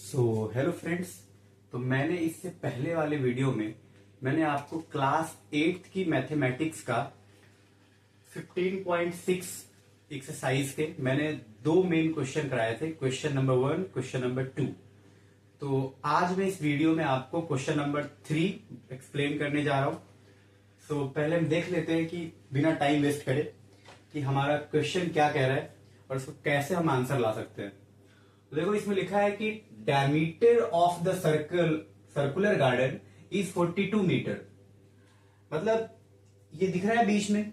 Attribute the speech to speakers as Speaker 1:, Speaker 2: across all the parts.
Speaker 1: Hello friends. तो मैंने इससे पहले वाले वीडियो में मैंने आपको क्लास 8 की मैथमेटिक्स का 15.6 एक्सरसाइज के मैंने दो मेन क्वेश्चन कराए थे, क्वेश्चन नंबर 1, क्वेश्चन नंबर 2। तो आज मैं इस वीडियो में आपको क्वेश्चन नंबर 3 एक्सप्लेन करने जा रहा हूं। पहले हम देख लेते हैं कि बिना टाइम वेस्ट करे कि हमारा क्वेश्चन क्या कह रहा है और उसको कैसे हम आंसर ला सकते हैं। तो देखो, इसमें लिखा है कि diameter of the circular garden is 42 metre. मतलब ये दिख रहा है बीच में,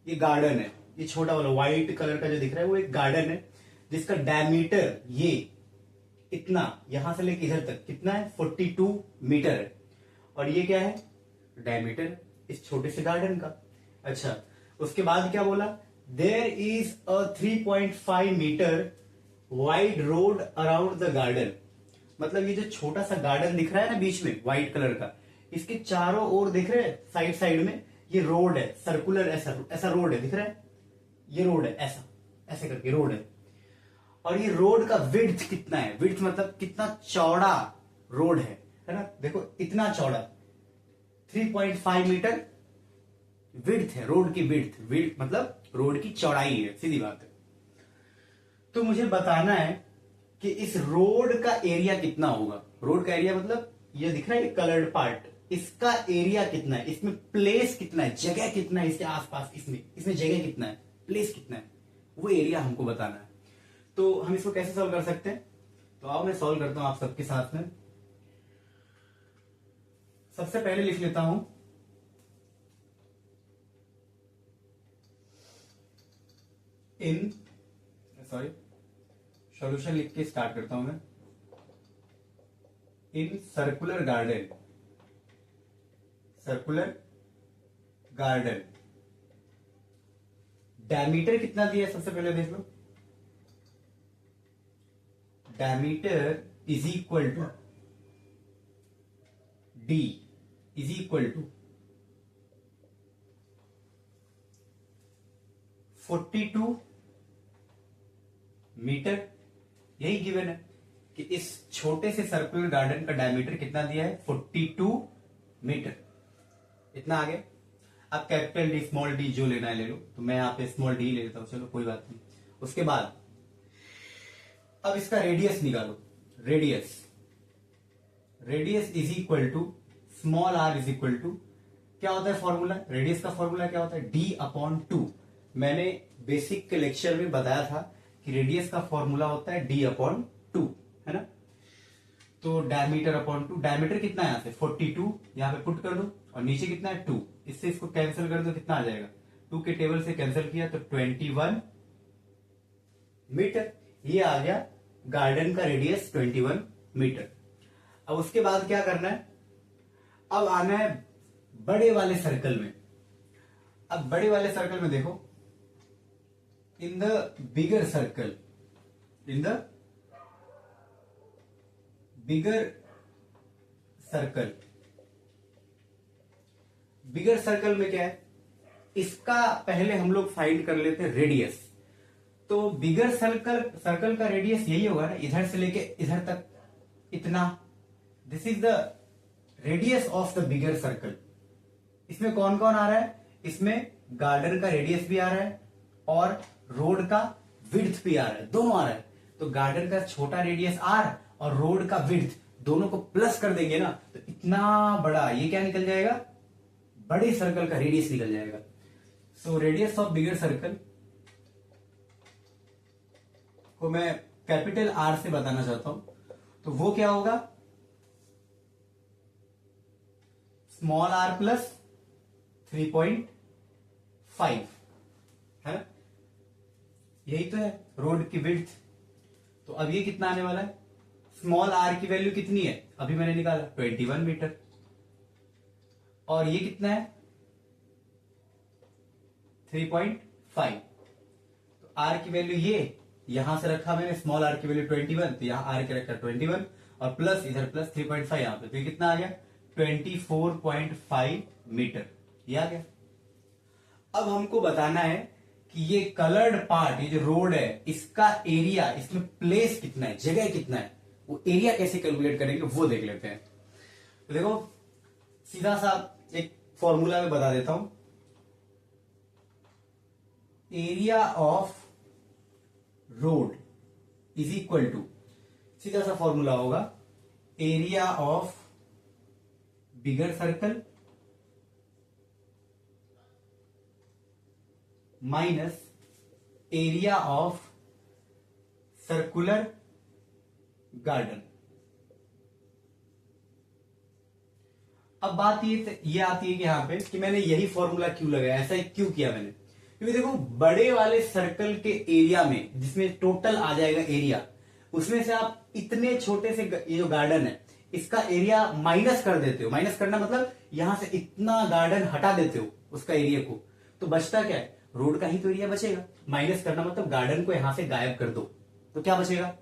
Speaker 1: ये गार्डन है, ये छोटा वाला व्हाइट कलर का जो दिख रहा है वो एक गार्डन है जिसका डायमीटर ये इतना, यहां से लेके इधर तक कितना है, 42 मीटर है। और ये क्या है, डायमीटर इस छोटे से गार्डन का। अच्छा, उसके बाद क्या बोला, there is a 3.5 metre wide road around the garden. मतलब ये जो छोटा सा गार्डन दिख रहा है ना बीच में व्हाइट कलर का, इसके चारों ओर दिख रहे हैं, साइड साइड में ये रोड है, सर्कुलर ऐसा रोड है, दिख रहा है, ये रोड है, ऐसा ऐसे करके रोड है। और ये रोड का विड्थ कितना है, विड्थ मतलब कितना चौड़ा रोड है ना। देखो इतना चौड़ा 3.5 मीटर विड्थ है, रोड की विड्थ मतलब रोड की चौड़ाई है, सीधी बात है। तो मुझे बताना है कि इस रोड का एरिया कितना होगा। रोड का एरिया मतलब ये दिख रहा है, ये कलर्ड पार्ट, इसका एरिया कितना है, इसमें प्लेस कितना है, जगह कितना है, इसके आसपास इसमें जगह कितना है, प्लेस कितना है, वो एरिया हमको बताना है। तो हम इसको कैसे सॉल्व कर सकते हैं, तो आओ मैं सॉल्व करता हूं आप सबके साथ में। सबसे पहले लिख लेता हूं सॉल्यूशन लिख के स्टार्ट करता हूं मैं। इन सर्कुलर गार्डन डायमीटर कितना दिया है, सबसे पहले देख लो। Diameter is equal to D is equal to 42 metre. यही गिवन है कि इस छोटे से सर्कुलर गार्डन का डायमीटर कितना दिया है, 42 मीटर। इतना आ गया। अब कैपिटल डी स्मॉल डी जो लेना है ले लो, तो मैं यहां पे स्मॉल डी ले लेता हूं, चलो कोई बात नहीं। उसके बाद अब इसका रेडियस निकालो। Radius is equal to small r is equal to, क्या होता है फॉर्मूला, रेडियस का फॉर्मूला क्या होता है, d/2। मैंने बेसिक के लेक्चर में बताया था कि रेडियस का फॉर्मूला होता है d/2, है ना। तो डायमीटर अपॉन 2, डायमीटर कितना है यहां से 42, यहां पे पुट कर दो, और नीचे कितना है 2, इससे इसको कैंसिल कर दो, कितना आ जाएगा, 2 के टेबल से कैंसिल किया तो 21 मीटर। ये आ गया गार्डन का रेडियस 21 मीटर। अब उसके बाद क्या करना है, अब आना है बड़े वाले सर्कल में। अब बड़े वाले सर्कल में देखो, इन द बिगर सर्कल में क्या है, इसका पहले हम लोग फाइंड कर लेते हैं रेडियस। तो बिगर सर्कल का रेडियस यही होगा ना, इधर से लेके इधर तक इतना, this is the radius of the bigger circle. इसमें कौन कौन आ रहा है, इसमें गार्डन का रेडियस भी आ रहा है और रोड का विड्थ भी आ रहा है, दोनों आ रहा है। तो गार्डन का छोटा रेडियस आर और रोड का विड्थ दोनों को प्लस कर देंगे ना, तो इतना बड़ा ये क्या निकल जाएगा, बड़े सर्कल का रेडियस निकल जाएगा। So radius of bigger circle को मैं कैपिटल आर से बताना चाहता हूं, तो वो क्या होगा, स्मॉल आर प्लस 3.5, है ना, यही तो है रोड की विड्थ। तो अब ये कितना आने वाला है, स्मॉल आर की वैल्यू कितनी है, अभी मैंने निकाला 21 मीटर, और ये कितना है 3.5। तो आर की वैल्यू ये यहां से रखा मैंने, स्मॉल आर की वैल्यू 21, तो यहां आर के रखा 21 और प्लस इधर प्लस 3.5 यहां पे, तो ये कितना आ गया 24.5 मीटर, ये आ गया। अब हमको बताना है कि ये कलर्ड पार्ट, ये जो रोड है, इसका एरिया, इसमें प्लेस कितना है, जगह कितना है, वो एरिया कैसे कैलकुलेट करेंगे वो देख लेते हैं। तो देखो सीधा सा एक फॉर्मूला में बता देता हूं। Area of road is equal to, सीधा सा फॉर्मूला होगा, area of bigger circle minus area of circular garden. अब बात ये आती है कि यहां पे कि मैंने यही फॉर्मूला क्यों लगाया, ऐसा क्यों किया मैंने, क्योंकि देखो बड़े वाले सर्कल के एरिया में जिसमें टोटल आ जाएगा एरिया, उसमें से आप इतने छोटे से ये जो गार्डन है इसका एरिया माइनस कर देते हो। माइनस करना मतलब यहां से इतना गार्डन हटा देते हो उसका एरिया को, तो बचता क्या है, रोड का ही तो एरिया बचेगा। माइनस करना मतलब गार्डन को यहां से गायब कर दो, तो क्या बचेगा,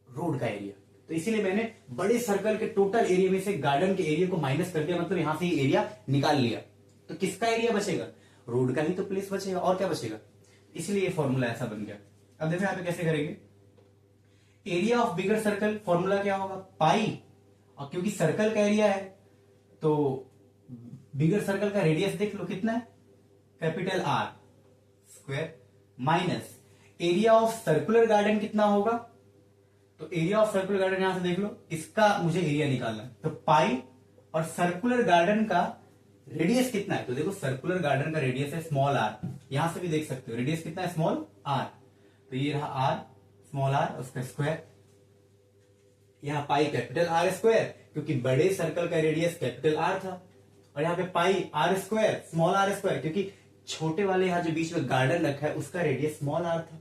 Speaker 1: रोड का एरिया। तो इसीलिए मैंने बड़े सर्कल के टोटल एरिया में से गार्डन के एरिया को माइनस कर दिया, मतलब यहां से एरिया निकाल लिया। तो किसका एरिया बचेगा, रोड का ही तो प्लेस बचेगा, और क्या बचेगा। इसलिए ये फॉर्मूला ऐसा बन गया। अब देखो यहां पे कैसे करेंगे, area of bigger circle formula क्या होगा, पाई, और क्योंकि सर्कल का एरिया है तो बिगर सर्कल का रेडियस देख लो कितना है, capital R square, minus area of circular garden कितना होगा, तो एरिया ऑफ सर्कुलर गार्डन यहां से देख लो, इसका मुझे एरिया निकालना है, तो पाई, और सर्कुलर गार्डन का रेडियस कितना है, तो देखो सर्कुलर गार्डन का रेडियस है स्मॉल आर, यहां से भी देख सकते हो रेडियस कितना है, स्मॉल आर, तो ये रहा आर, स्मॉल आर, उसका स्क्वायर, यहां पाई कैपिटल आर स्क्वायर, क्योंकि बड़े सर्कल का रेडियस कैपिटल आर था, और यहां पे pi R square, small R square, क्योंकि छोटे वाले यहां जो बीच में गार्डन रखा है उसका रेडियस स्मॉल आर था।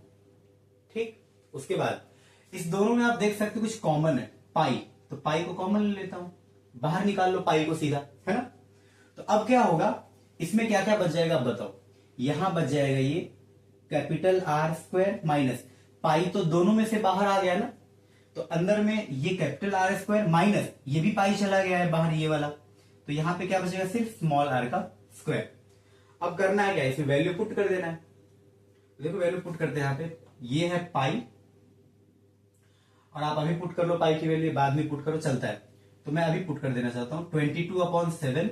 Speaker 1: ठीक, उसके बाद इस दोनों में आप देख सकते हो कुछ कॉमन है, पाई, तो पाई को कॉमन ले लेता हूं, बाहर निकाल लो पाई को सीधा, है ना। तो अब क्या होगा, इसमें क्या क्या बच जाएगा अब बताओ, यहां बच जाएगा ये capital R square minus pi, तो दोनों में से बाहर आ गया ना, तो अंदर में ये कैपिटल आर स्क्वायर माइनस ये भी पाई चला गया है बाहर ये वाला, तो यहां पे क्या बचेगा, सिर्फ स्मॉल आर का स्क्वायर। अब करना है क्या, इसमें वैल्यू पुट कर देना है। देखो वैल्यू पुट करते हैं, यहां पे ये है पाई, और आप अभी पुट कर लो पाई की वैल्यू, बाद में पुट करो चलता है, तो मैं अभी पुट कर देना चाहता हूं 22/7,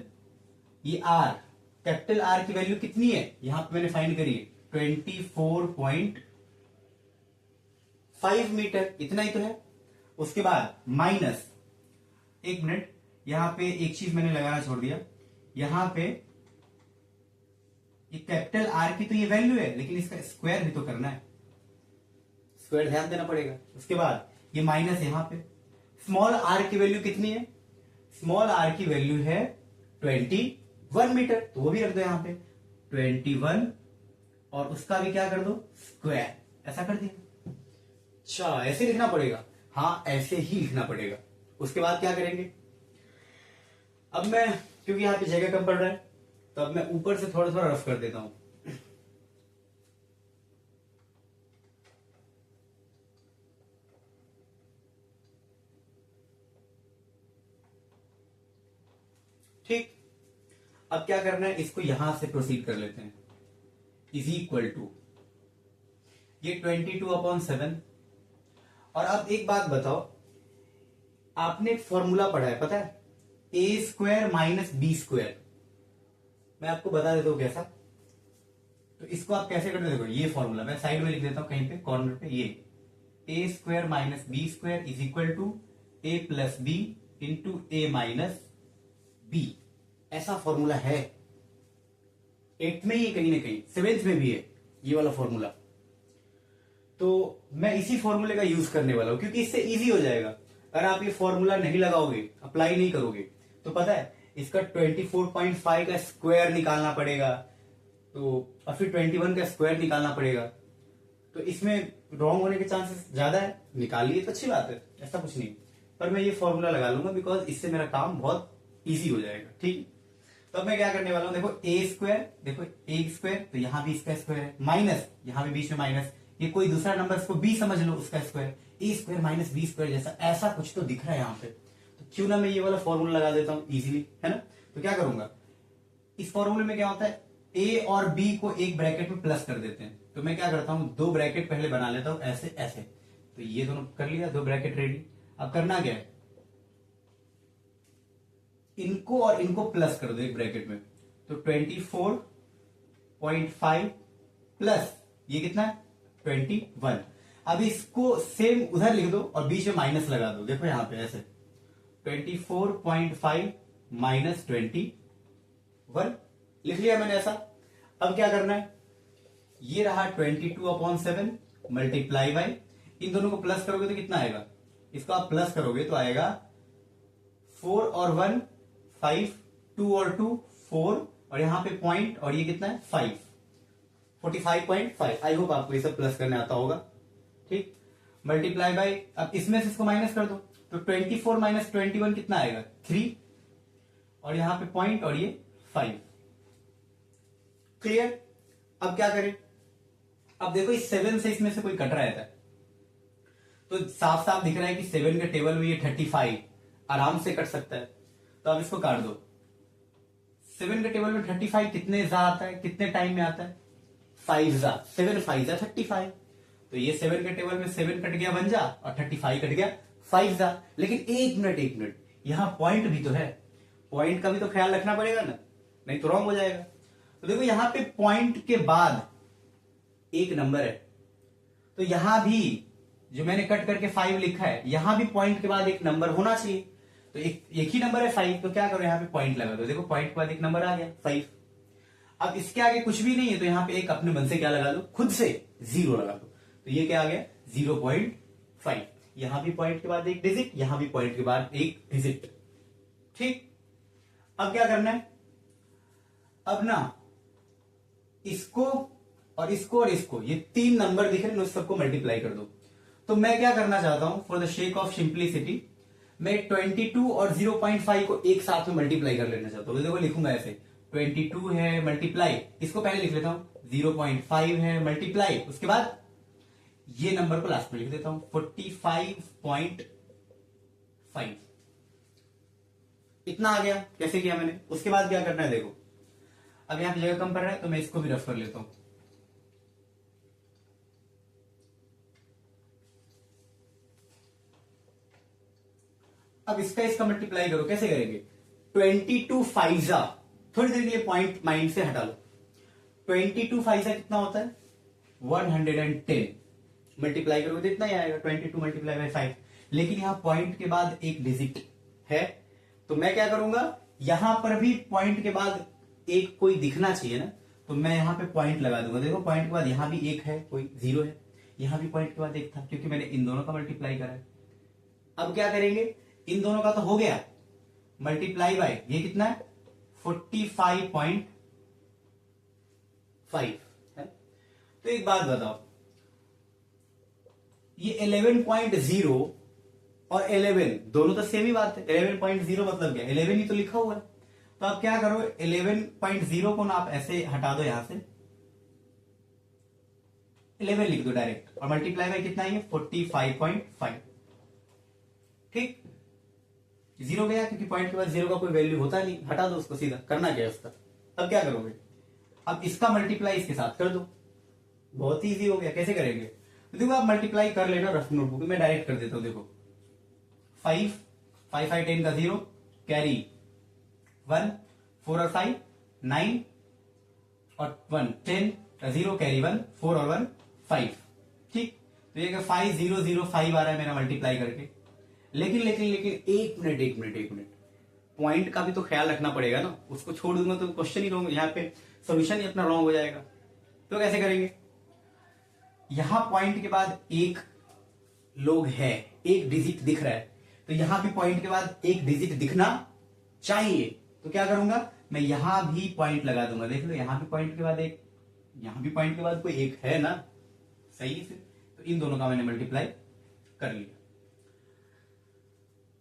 Speaker 1: ये आर, कैपिटल आर की वैल्यू कितनी है यहां पे मैंने फाइंड करी है 24.5 मीटर, इतना ही तो है। उसके बाद माइनस, एक मिनट, यहां पे एक चीज मैंने लगाना छोड़ दिया, यहां पे ये कैपिटल आर की तो ये वैल्यू है, लेकिन इसका स्क्वायर भी तो करना है, स्क्वायर ध्यान देना पड़ेगा। उसके बाद ये माइनस, यहां पे स्मॉल आर की वैल्यू कितनी है, स्मॉल आर की वैल्यू है 21 मीटर, तो वो भी रख दो यहां पे 21, और उसका भी क्या कर दो, स्क्वायर, ऐसा कर दिया। अच्छा ऐसे लिखना पड़ेगा, हाँ ऐसे ही लिखना पड़ेगा। उसके बाद क्या करेंगे, अब मैं क्योंकि यहां पे जगह कम पड़ रहा है, तो अब मैं ऊपर से थोड़ा थोड़ा रफ कर देता हूं। ठीक, अब क्या करना है, इसको यहां से प्रोसीड कर लेते हैं, इज इक्वल टू ये 22/7, और अब एक बात बताओ, आपने एक फॉर्मूला पढ़ा है पता है, ए स्क्वायर माइनस बी स्क्वायर, मैं आपको बता देता हूं कैसा, तो इसको आप कैसे करते हो, देखो ये फॉर्मूला मैं साइड में लिख देता हूं कहीं पे कॉर्नर पे, ये A square minus B square is equal to A plus B into A minus B, ऐसा फॉर्मूला है 8th में ही कहीं ना कहीं, 7th में भी है ये वाला फॉर्मूला। तो मैं इसी फॉर्मूले का यूज करने वाला हूं, क्योंकि इससे इजी हो जाएगा। अगर आप ये फॉर्मूला नहीं लगाओगे, अप्लाई नहीं करोगे, तो पता है इसका 24.5 का स्क्वायर निकालना पड़ेगा, तो और फिर 21 का स्क्वायर निकालना पड़ेगा, तो इसमें रॉन्ग होने के चांसेस ज्यादा है। निकाल लिए तो अच्छी बात है, ऐसा कुछ नहीं, पर मैं ये फॉर्मूला लगा लूंगा बिकॉज इससे मेरा काम बहुत इजी हो जाएगा। ठीक, तो अब मैं क्या करने वाला हूं, देखो ए स्क्वायर, देखो ए स्क्वायर, तो यहां भी इसका स्क्वायर है, माइनस यहां भी बीच में माइनस, ये कोई दूसरा नंबर इसको बी समझ लो, उसका स्क्वायर, ए स्क्वायर माइनस बी स्क्वायर जैसा ऐसा कुछ तो दिख रहा है यहाँ पे, तो क्यों ना मैं ये वाला फॉर्मूला लगा देता हूं इजीली, है ना। तो क्या करूंगा, इस फॉर्मूले में क्या होता है, ए और बी को एक ब्रैकेट में प्लस कर देते हैं, तो मैं क्या करता हूं, दो ब्रैकेट पहले बना लेता हूं ऐसे ऐसे, तो ये दोनों कर लिया, दो ब्रैकेट रेडी। अब करना क्या है, इनको और इनको प्लस कर दो एक ब्रैकेट में। तो 24.5 प्लस ये कितना है 21। अब इसको सेम उधर लिख दो और बीच में माइनस लगा दो। देखो यहां पे ऐसे 24.5 माइनस 21 लिख लिया मैंने ऐसा। अब क्या करना है, ये रहा 22/7 मल्टीप्लाई बाई, इन दोनों को प्लस करोगे तो कितना आएगा, इसको आप प्लस करोगे तो आएगा 4 और 1 5, 2 और 2 4, और यहां पे पॉइंट, और ये कितना है 5, 45.5। आई होप आपको ये सब प्लस करने आता होगा। ठीक, मल्टीप्लाई बाई, अब इसमें से इसको माइनस कर दो तो 24 माइनस 21 कितना आएगा 3, और यहां पे पॉइंट और ये 5। क्लियर। अब क्या करें, अब देखो इस 7 से इसमें से कोई कट रहा था तो साफ साफ दिख रहा है कि 7 के टेबल में ये 35 आराम से कट सकता है। तो अब इसको काट दो। 7 के टेबल में 35 कितने जा आता है, कितने टाइम में आता है 5 जा, 7 5 जा 35। तो ये 7 के टेबल में 7 कट गया 1 जा और 35 कट गया 5 जा। लेकिन एक मिनट यहां पॉइंट भी तो है, पॉइंट का भी तो ख्याल रखना पड़ेगा ना, नहीं तो रॉन्ग हो जाएगा। तो देखो यहां पे पॉइंट के बाद एक नंबर है, तो यहां भी जो मैंने कट करके 5 लिखा है, यहां भी पॉइंट के बाद एक नंबर होना चाहिए। तो एक ही नंबर है 5, तो क्या करो यहां पे पॉइंट लगा दो। देखो पॉइंट के बाद एक नंबर आ गया 5। अब इसके आगे कुछ भी नहीं है तो यहां पे एक अपने मन से क्या लगा दो, खुद से 0 लगा दो। तो ये क्या आ गया 0.5। यहां भी पॉइंट के बाद एक डिजिट, यहां भी पॉइंट के बाद एक डिजिट। ठीक, अब क्या करना है, अब ना इसको और इसको और इसको, ये 3 नंबर दिख रहे हैं, सबको मल्टीप्लाई कर दो। तो मैं क्या करना चाहता हूं, for the shake of simplicity मैं 22 और 0.5 को एक साथ में मल्टीप्लाई कर लेना चाहता हूं। तो देखो लिखूंगा ऐसे, 22 है मल्टीप्लाई, इसको पहले लिख लेता हूं, 0.5 है मल्टीप्लाई, उसके बाद ये नंबर को लास्ट में लिख देता हूं 45.5। इतना आ गया। कैसे किया मैंने, उसके बाद क्या करना है देखो, अब यहां पे जगह कम पड़ रहा है तो मैं इसको भी रफ कर लेता हूं। अब इसका मल्टीप्लाई करो, कैसे करेंगे, 22 5 थोड़ी देर के लिए पॉइंट माइंड से हटा लो। 22 5 कितना होता है 110, मल्टीप्लाई करोगे तो इतना ही आएगा 22 मल्टीप्लाई बाई 5। लेकिन यहां पॉइंट के बाद एक डिजिट है, तो मैं क्या करूंगा, यहां पर भी पॉइंट के बाद एक कोई दिखना चाहिए ना, तो मैं यहां पे पॉइंट लगा दूंगा। देखो पॉइंट के बाद यहां भी एक है, कोई 0 है, यहां भी पॉइंट के बाद एक था, क्योंकि मैंने इन दोनों का मल्टीप्लाई करा है। अब क्या करेंगे, इन दोनों का तो हो गया मल्टीप्लाई बाय, ये कितना है 45.5 है। तो एक बात बताओ, ये 11.0 और 11 दोनों तो सेम ही बात है। 11.0 मतलब क्या, 11 ही तो लिखा हुआ है। तो आप क्या करो, 11.0 को ना आप ऐसे हटा दो, यहां से 11 लिख दो डायरेक्ट, और मल्टीप्लाई बाय कितना है 45.5। ठीक, 0 गया क्योंकि पॉइंट के बाद 0 का कोई वैल्यू होता नहीं, हटा दो उसको सीधा। करना क्या है उसका, अब क्या करोगे, अब इसका मल्टीप्लाई इसके साथ कर दो, बहुत ही इजी हो गया। कैसे करेंगे, तो देखो आप मल्टीप्लाई कर लेना रफ नोटबुक में, मैं डायरेक्ट कर देता हूं। देखो 5 5 5 10 का 0 कैरी 1, 4 और 5 9 और 1 10 का 0 कैरी 1, 4 और 1 5। ठीक, तो ये 5 0 0 5 आ रहा है मेरा मल्टीप्लाई करके। लेकिन एक मिनट पॉइंट का भी तो ख्याल रखना पड़ेगा ना, उसको छोड़ दूंगा तो क्वेश्चन ही रॉन्ग, यहाँ पे सोल्यूशन ही अपना रॉन्ग हो जाएगा। तो कैसे करेंगे, यहां पॉइंट के बाद एक लोग है, एक डिजिट दिख रहा है, तो यहां भी पॉइंट के बाद एक डिजिट दिखना चाहिए। तो क्या करूंगा, मैं यहां भी पॉइंट लगा दूंगा। देख लो यहां भी पॉइंट के बाद एक, यहां भी पॉइंट के बाद कोई एक है ना, सही है। तो इन दोनों का मैंने मल्टीप्लाई कर लिया,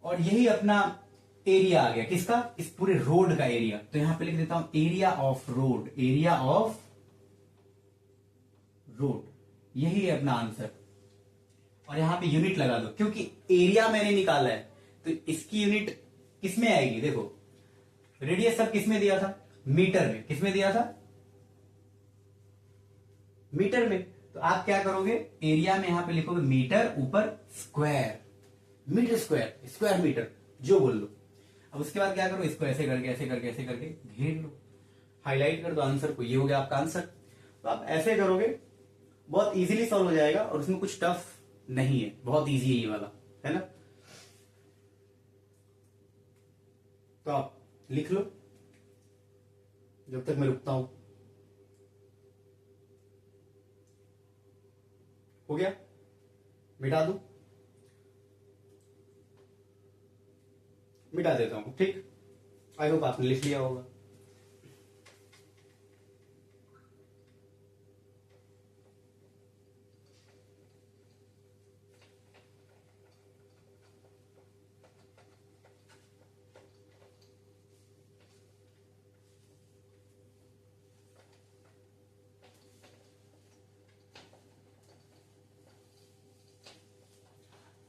Speaker 1: और यही अपना एरिया आ गया। किसका, इस पूरे रोड का एरिया। तो यहां पे लिख देता हूं area of road, area of road, यही है अपना आंसर। और यहां पे यूनिट लगा दो, क्योंकि एरिया मैंने निकाला है तो इसकी यूनिट किसमें आएगी, देखो रेडियस सब किसमें दिया था, मीटर में। किसमें दिया था, मीटर में। तो तो आप क्या करोगे, एरिया में यहां पे लिखोगे मीटर, ऊपर square, metre square, square metre, जो बोल लो। अब उसके बाद क्या करो, इसको ऐसे करके ऐसे करके ऐसे करके घेर लो, हाईलाइट कर दो आंसर को, ये हो गया आपका आंसर। तो आप ऐसे करोगे, बहुत इजीली सॉल्व हो जाएगा और उसमें कुछ टफ नहीं है, बहुत इजी है ये वाला, है ना। तो आप लिख लो जब तक मैं रुकता हूं। हो गया, मिटा दूं, मिटा देता हूं, ठीक। आई होप आपने लिख लिया होगा।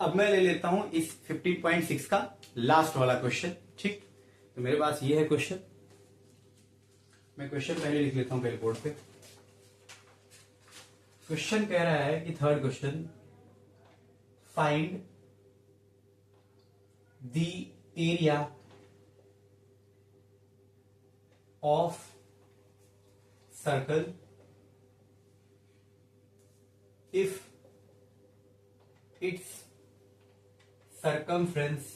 Speaker 1: अब मैं ले लेता हूं इस 15.6 का लास्ट वाला क्वेश्चन, ठीक। तो मेरे पास ये है क्वेश्चन, मैं क्वेश्चन पहले लिख लेता हूं पहले बोर्ड पे। क्वेश्चन कह रहा है कि third question, find the area of circle if its circumference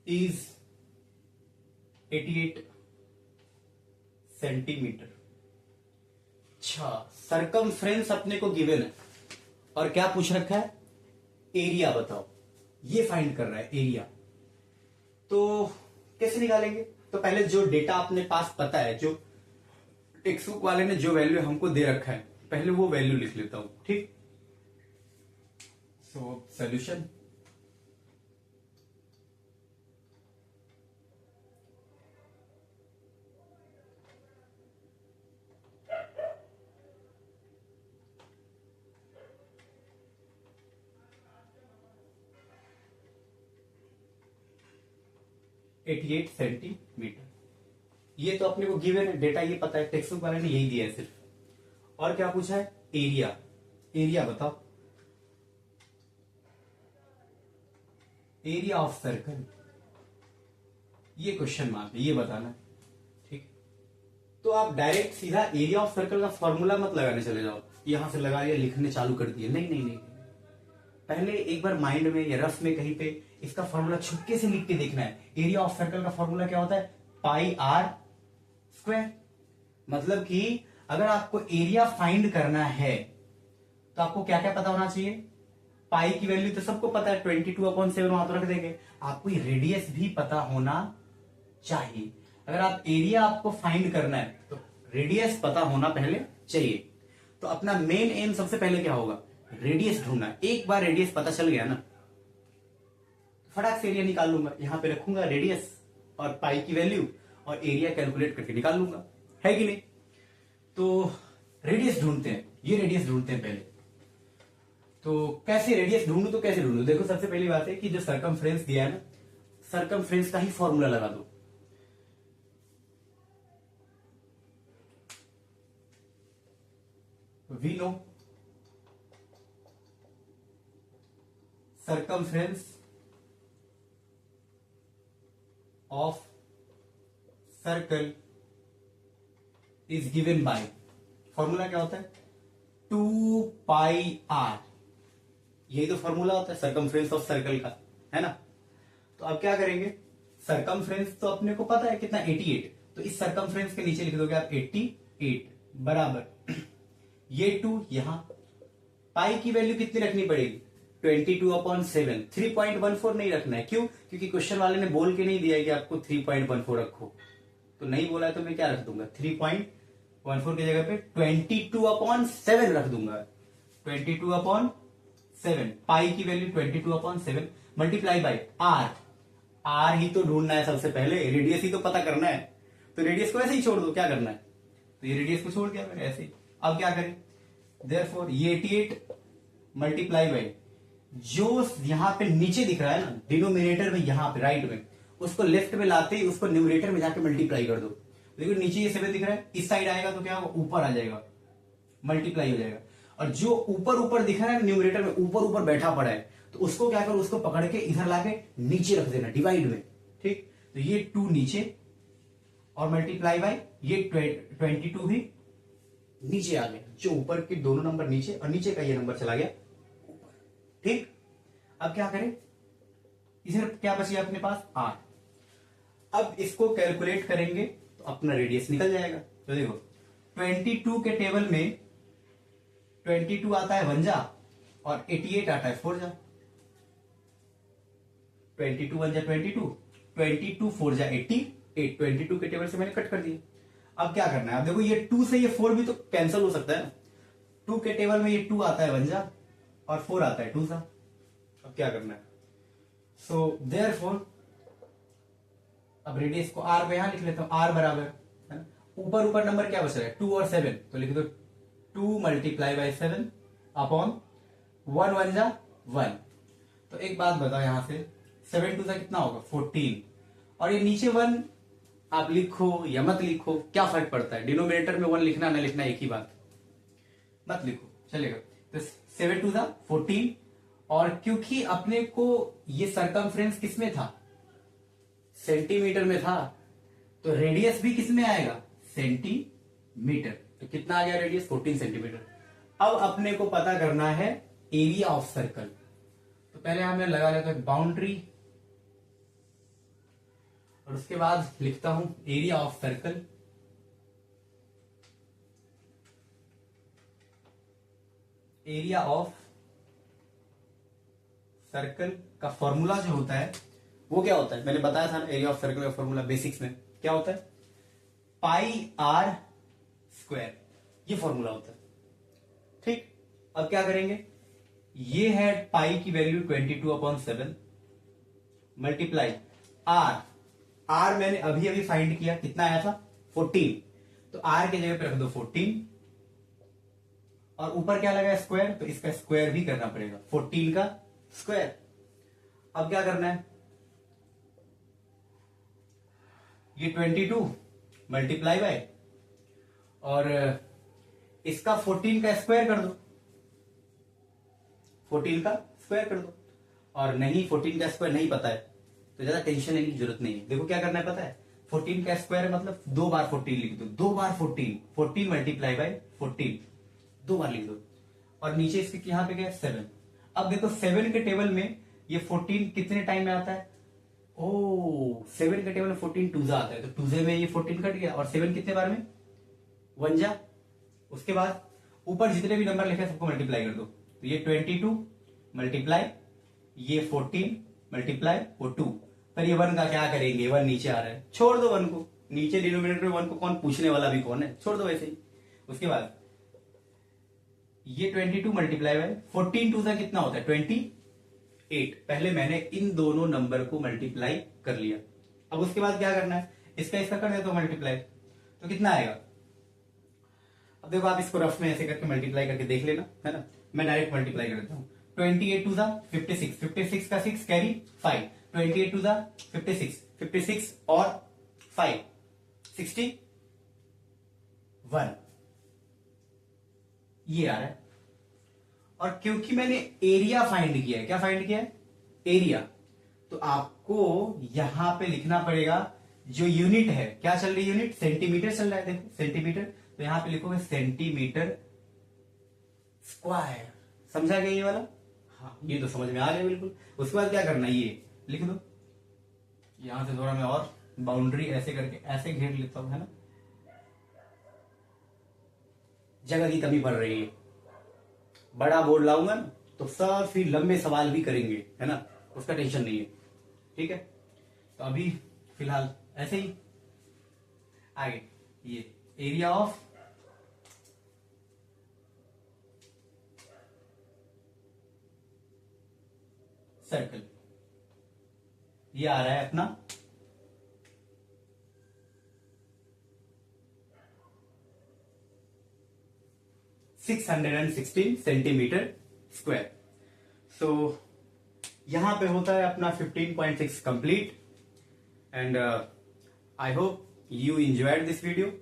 Speaker 1: is 88 centimetre. अच्छा, सरकमफ्रेंस अपने को गिवन है और क्या पूछ रखा है, एरिया बताओ, ये फाइंड कर रहा है एरिया। तो कैसे निकालेंगे, तो पहले जो डेटा अपने पास पता है, जो टेक्स्ट बुक वाले ने जो वैल्यू हमको दे रखा है, पहले वो वैल्यू लिख लेता हूं, ठीक। सो सॉल्यूशन, एटी 88 सेंटीमीटर, ये तो अपने को गिवन है, डेटा ये पता है, टेक्स्ट बुक वाले ने यही दिया है सिर्फ। और क्या पूछा है, एरिया, एरिया बताओ, एरिया ऑफ सर्कल, ये क्वेश्चन मार्क है, ये बताना है, ठीक। तो आप डायरेक्ट सीधा एरिया ऑफ सर्कल का फॉर्मूला मत लगाने चले जाओ, यहां से लगा लिया, लिखने चालू कर दिया, नहीं नहीं नहीं, पहले एक बार माइंड में या रफ में कहीं पे इसका फॉर्मूला छुपके से लिख के देखना है। एरिया ऑफ सर्कल का फॉर्मूला क्या होता है, पाई आर स्क्वायर। मतलब कि अगर आपको एरिया फाइंड करना है तो आपको क्या क्या पता होना चाहिए, पाई की वैल्यू तो सबको पता है, 22/7 वहां तो रख देंगे। आपको रेडियस भी पता होना चाहिए। अगर आप एरिया आपको फाइंड करना है तो रेडियस पता होना पहले चाहिए। तो अपना मेन एम सबसे पहले क्या होगा, रेडियस ढूंढना। एक बार रेडियस पता चल गया ना, फटाक से एरिया निकाल लूंगा, यहां पे रखूंगा रेडियस और पाई की वैल्यू और एरिया कैलकुलेट करके निकाल लूंगा, है कि नहीं। तो रेडियस ढूंढते हैं, ये रेडियस ढूंढते हैं पहले। तो कैसे रेडियस ढूंढू, तो कैसे ढूंढू, देखो सबसे पहली बात है कि जो सर्कमफ्रेंस दिया है ना, सर्कमफ्रेंस का ही फॉर्मूला लगा दो। We know circumference of circle is given by, formula क्या होता है, 2πr, यही तो फॉर्मूला होता है सर्कमफ्रेंस ऑफ सर्कल का, है ना। तो अब क्या करेंगे, सर्कमफ्रेंस तो अपने को पता है कितना, 88, तो इस सर्कमफ्रेंस के नीचे लिख दोगे आप 88 बराबर ये 2, यहां पाई की वैल्यू कितनी रखनी पड़ेगी, 22/7, 3.14 नहीं रखना है। क्यों, क्योंकि क्वेश्चन वाले ने बोल के नहीं दिया है कि आपको 3.14 रखो, तो नहीं बोला है तो मैं क्या रख दूंगा, 3.14 की जगह पे 22/7 रख दूंगा। 22/7, पाई की value 22/7 multiply by R, R ही तो ढूंढना है सबसे पहले, रेडियस ही तो पता करना है। तो रेडियस को ऐसे ही छोड़ दो, क्या करना है, तो ये रेडियस को छोड़ दिया मैंने ऐसे ही। अब क्या करें, देयरफॉर ये 88 मल्टीप्लाई बाई जो यहाँ पे नीचे दिख रहा है ना डिनोमिनेटर में, यहाँ पे राइट में, उसको लेफ्ट में लाते ही उसको न्यूमरेटर में जाके मल्टीप्लाई कर दो। देखो नीचे ये 7 दिख रहा है, इस साइड आएगा तो क्या होगा, ऊपर आ जाएगा, मल्टीप्लाई हो जाएगा। और जो ऊपर ऊपर दिख रहा है न्यूमरेटर में, ऊपर ऊपर बैठा पड़ा है, तो उसको क्या करो, उसको पकड़ के इधर लाके नीचे रख देना डिवाइड में। ठीक, तो ये 2 नीचे और मल्टीप्लाई बाय ये 22 भी नीचे आ गया, जो ऊपर के दोनों नंबर नीचे और नीचे का ये नंबर चला गया ऊपर। ठीक, अब क्या करें, इधर क्या बची अपने पास 8। अब इसको कैलकुलेट करेंगे तो अपना रेडियस निकल जाएगा। तो देखो 22 के टेबल में 22 आता है 1 जा और 88 आता है 4 जा। 22 1 जा 22, 22 4 जा 88, 22 के टेबल से मैंने कट कर दिया। अब क्या करना है, अब देखो ये 2 से ये 4 भी तो कैंसिल हो सकता है ना। 2 के टेबल में ये 2 आता है 1 जा और 4 आता है 2 जा। अब क्या करना है, सो देयरफॉर अब रेडियस को r पे यहां लिख लेता हूं, r बराबर है ना, ऊपर ऊपर नंबर क्या बच रहा है 2 और 7, तो लिख दो 2 मल्टीप्लाई बाई 7 अपॉन 1 1 जा 1। तो एक बात बताओ, यहां से 7 2 जा कितना होगा 14, और ये नीचे 1 आप लिखो या मत लिखो क्या फर्क पड़ता है, डिनोमिनेटर में 1 लिखना ना लिखना एक ही बात, मत लिखो चलेगा। तो 7 2 जा 14, और क्योंकि अपने को ये सरकमफ्रेंस किसमें था, सेंटीमीटर में था, तो रेडियस भी किसमें आएगा, सेंटीमीटर। तो कितना आ गया रेडियस 14 सेंटीमीटर। अब अपने को पता करना है एरिया ऑफ सर्कल। तो पहले हमें लगा लेते हैं बाउंड्री, और उसके बाद लिखता हूं area of circle. Area of circle का फॉर्मूला जो होता है वो क्या होता है, मैंने बताया था ना एरिया ऑफ सर्कल का फॉर्मूला बेसिक्स में क्या होता है, पाई r स्क्वायर, ये फॉर्मूला होता है। ठीक, अब क्या करेंगे, ये है पाई की वैल्यू 22/7 मल्टीप्लाई r मैंने अभी अभी फाइंड किया, कितना आया था 14, तो r के जगह पे रख दो 14, और ऊपर क्या लगा स्क्वायर, तो इसका स्क्वायर भी करना पड़ेगा 14 का स्क्वायर। अब क्या करना है, ये 22 मल्टीप्लाई बाय, और इसका 14 का स्क्वायर कर दो, 14 का स्क्वायर कर दो। और नहीं 14 का स्क्वायर नहीं पता है तो ज्यादा टेंशन लेने की जरूरत नहीं है। देखो क्या करना है पता है, 14 का स्क्वायर मतलब 2 बार 14 लिख दो, 2 बार 14, 14 मल्टीप्लाई बाय 14, 2 बार लिख दो, और नीचे इसके यहां पे क्या 7। अब देखो 7 के टेबल में ये 14 कितने टाइम में आता है, ओ 7 के टेबल में 14 टूजा आता है, तो टूजे में ये 14 कट गया, और 7 कितने बार में 1 जा। उसके बाद ऊपर जितने भी नंबर लिखे सबको मल्टीप्लाई कर दो, तो ये 22 मल्टीप्लाई ये 14 मल्टीप्लाई वो 2, पर ये 1 का क्या करेंगे, 1 नीचे आ रहा है, छोड़ दो 1 को, नीचे डिनोमिनेटर में 1 को कौन पूछने वाला भी कौन है, छोड़ दो वैसे ही। उसके बाद ये 22 मल्टीप्लाई बाय 14 टू सा कितना होता है 28। पहले मैंने इन दोनों नंबर को मल्टीप्लाई कर लिया। अब उसके बाद क्या करना है, इसका कर देता हूं मल्टीप्लाई, तो कितना आएगा। अब देखो आप इसको रफ में ऐसे करके मल्टीप्लाई करके देख लेना, है ना, मैं डायरेक्ट मल्टीप्लाई कर देता हूं। 28 टू सा 56, 56 का 6 कैरी 5, 28 टू सा 56, 56 और 5 61, ये आ रहा है। और क्योंकि मैंने एरिया फाइंड किया है, क्या फाइंड किया है एरिया, तो आपको यहां पे लिखना पड़ेगा जो यूनिट है, क्या चल रही है यूनिट, सेंटीमीटर चल रहा है, देखो सेंटीमीटर, तो यहां पे लिखोगे सेंटीमीटर स्क्वायर। समझा गया ये वाला, हाँ ये तो समझ में आ गया बिल्कुल। उसके बाद क्या करना है, ये लिख दो, यहां से थोड़ा मैं और बाउंड्री ऐसे करके ऐसे घेर लेता हूं, है ना, जगह की कमी पड़ रही है, बड़ा बोर्ड लाऊंगा ना तो सब फिर लंबे सवाल भी करेंगे, है ना, उसका टेंशन नहीं है, ठीक है। तो अभी फिलहाल ऐसे ही आगे, ये एरिया ऑफ सर्कल, ये आ रहा है अपना 616 सेंटीमीटर स्क्वायर। तो यहां पे होता है अपना 15.6 complete and I hope you enjoyed this video.